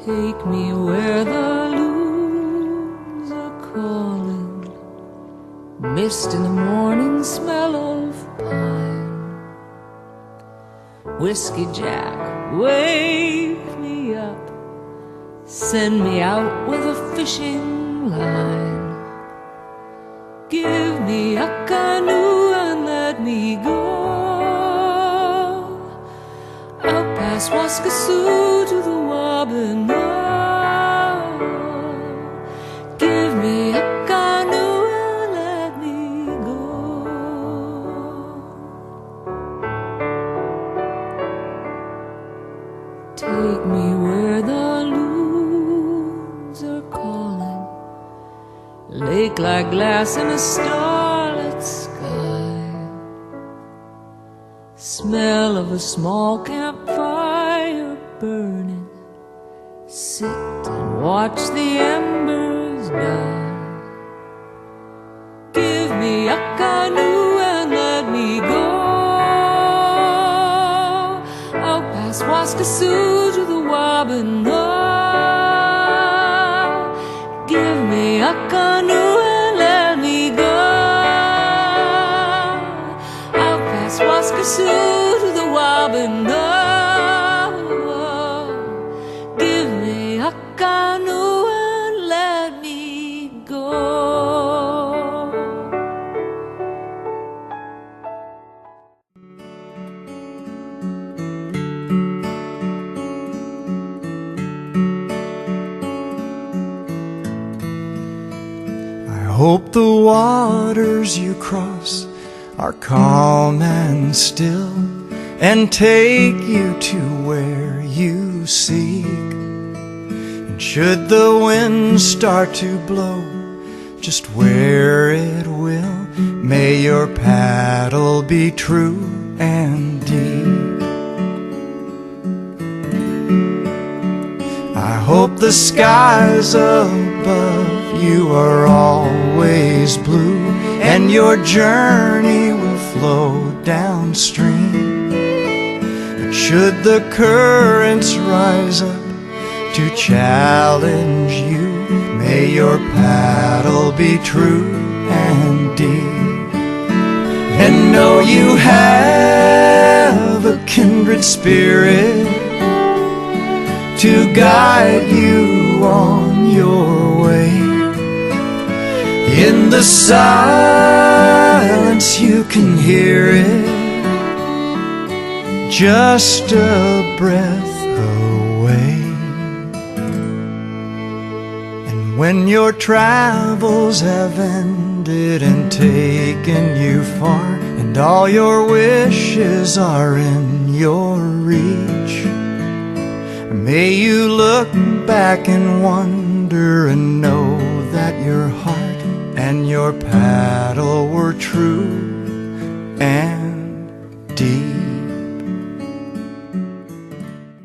Take me where the loons are calling, mist in the morning, smell of pine. Whiskey Jack, wake me up, send me out with a fishing line. Give me a canoe and let me go out past Waskasoo to the Wabanah. Give me a canoe and let me go. Take me where the loons are calling, lake like glass in a starlit sky. Smell of a small campfire burning, sit and watch the embers die. Give me a canoe and let me go out past Waskasoo to the Wabanah. Give me a canoe and let me go out past Waskasoo to the Wabanah. Give me a canoe and let me go. I hope the waters you cross are calm and still, and take you to where you seek. And should the wind start to blow just where it will, may your paddle be true and deep. I hope the skies above you are always blue, and your journey will flow downstream. But should the currents rise up to challenge you, may your paddle be true and deep. And know you have a kindred spirit to guide you on your way. In the silence you can hear it, just a breath away. And when your travels have ended and taken you far, and all your wishes are in your reach, may you look back and wonder and know that your heart and your paddle were true and deep.